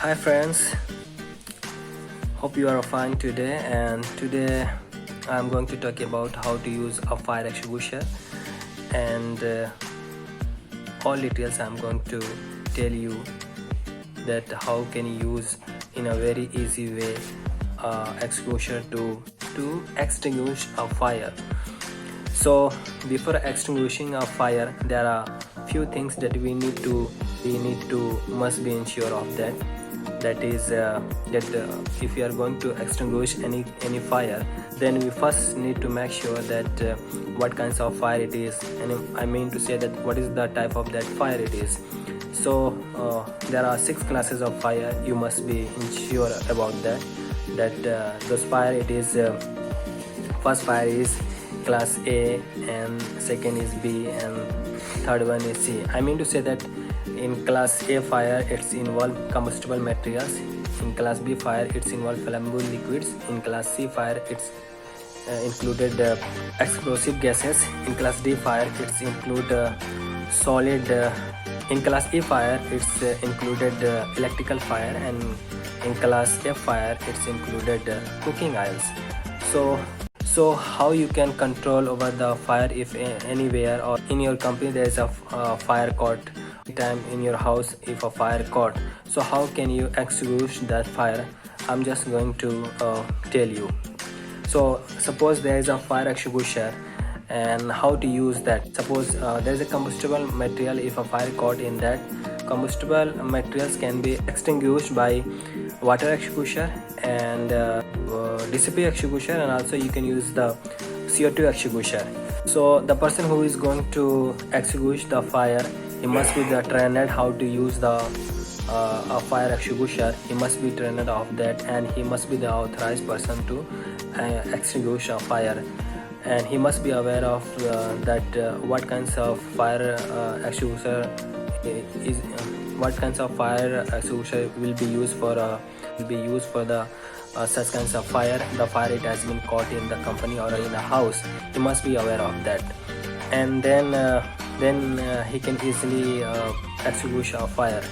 Hi friends, hope you are fine today, and today I'm going to talk about how to use a fire extinguisher, and all details I'm going to tell you that how can you use in a very easy way extinguisher to extinguish a fire. So before extinguishing a fire, there are few things that we need to must be ensure of that is if we are going to extinguish any fire, then we first need to make sure that what kinds of fire it is, and I mean to say that what is the type of that fire it is. So there are 6 classes of fire. You must be sure about that those fire it is first fire is class A, and second is B, and third one is C. I mean to say that in class A fire it's involved combustible materials, in class B fire it's involved flammable liquids, in class C fire it's included explosive gases, in class D fire it's include solid in class E fire it's included electrical fire, and in class F fire it's included cooking oils. So how you can control over the fire if anywhere or in your company there is a fire caught time in your house, if a fire caught, so how can you extinguish that fire? I'm just going to tell you. So suppose there is a fire extinguisher, and how to use that. Suppose there is a combustible material. If a fire caught in that, combustible materials can be extinguished by water extinguisher and DCP extinguisher, and also you can use the CO2 extinguisher. So the person who is going to extinguish the fire, he must be trained how to use the fire extinguisher. He must be trained of that, and he must be the authorized person to extinguish a fire, and he must be aware of that what kinds of fire extinguisher is what kinds of fire extinguisher will be used for the such kinds of fire. The fire it has been caught in the company or in a house, he must be aware of that, and then he can easily extinguish a fire.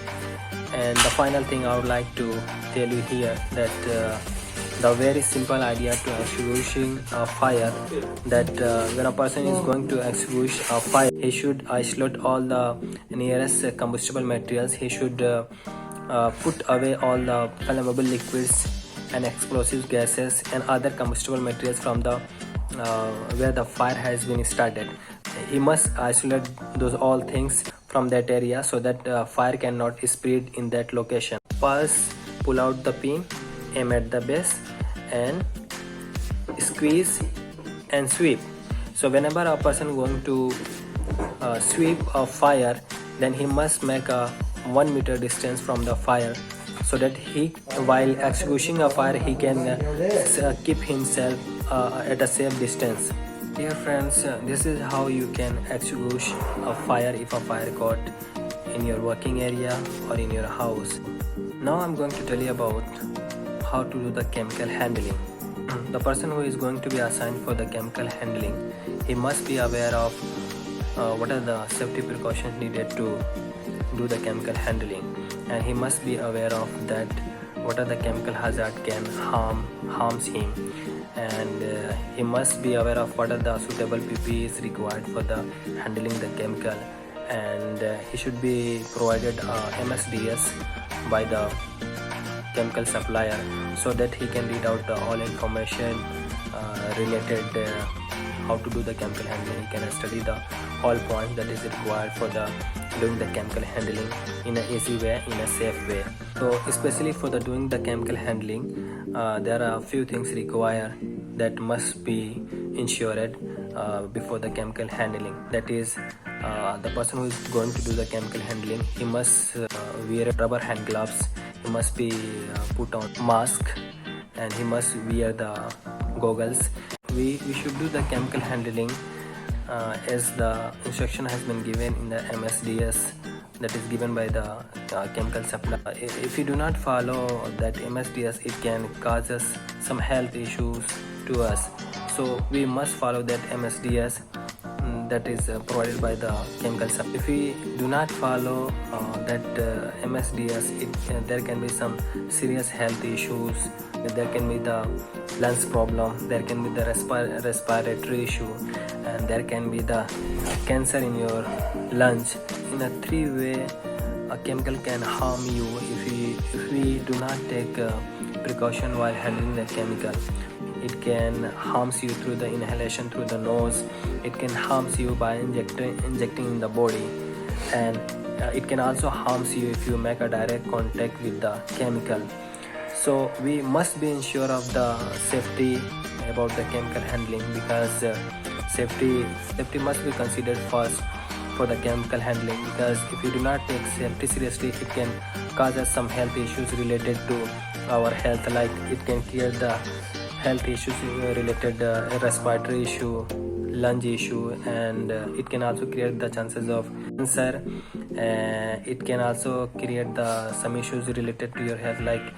And the final thing I would like to tell you here, that the very simple idea to extinguishing a fire, that when a person is going to extinguish a fire, he should isolate all the nearest combustible materials. He should put away all the flammable liquids and explosive gases and other combustible materials from the where the fire has been started. He must isolate those all things from that area so that fire cannot spread in that location. First, pull out the pin, aim at the base, and squeeze and sweep. So whenever a person going to sweep a fire, then he must make a 1 meter distance from the fire, so that he, while extinguishing a fire, he can keep himself at a safe distance. Dear friends, this is how you can extinguish a fire if a fire caught in your working area or in your house. Now I'm going to tell you about how to do the chemical handling. The person who is going to be assigned for the chemical handling, he must be aware of what are the safety precautions needed to do the chemical handling, and he must be aware of that what are the chemical hazard can harms him, and he must be aware of what are the suitable PPEs required for the handling the chemical, and he should be provided MSDS by the chemical supplier, so that he can read out all information related how to do the chemical handling. He can study the all points that is required for the doing the chemical handling in an easy way, in a safe way. So especially for the doing the chemical handling, there are a few things required that must be ensured before the chemical handling. That is, the person who is going to do the chemical handling, he must wear rubber hand gloves, he must be put on mask, and he must wear the goggles. We should do the chemical handling as the instruction has been given in the MSDS that is given by the chemical supplier. If you do not follow that MSDS, it can cause us some health issues to us. So we must follow that MSDS. that is provided by the chemical supply. If we do not follow that MSDS, there can be some serious health issues. There can be the lungs problem, there can be the respiratory issue, and there can be the cancer in your lungs. In a three-way, a chemical can harm you if we do not take precaution while handling the chemical. It can harms you through the inhalation through the nose. It can harms you by injecting in the body, and it can also harms you if you make a direct contact with the chemical. So we must be ensure of the safety about the chemical handling, because safety must be considered first for the chemical handling, because if you do not take safety seriously, it can cause us some health issues related to our health. Like it can create the health issues related respiratory issue, lung issue, and it can also create the chances of cancer. It can also create some issues related to your health, like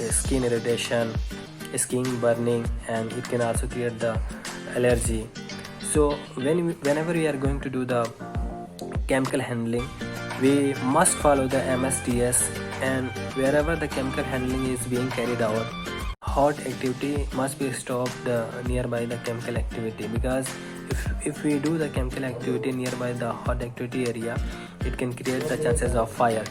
skin irritation, skin burning, and it can also create the allergy. So whenever we are going to do the chemical handling, we must follow the MSDS, and wherever the chemical handling is being carried out, hot activity must be stopped nearby the chemical activity, because if we do the chemical activity nearby the hot activity area, it can create the chances of fire.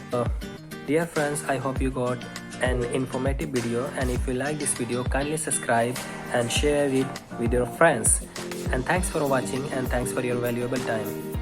Dear friends, I hope you got an informative video, and if you like this video, kindly subscribe and share it with your friends. And thanks for watching, and thanks for your valuable time.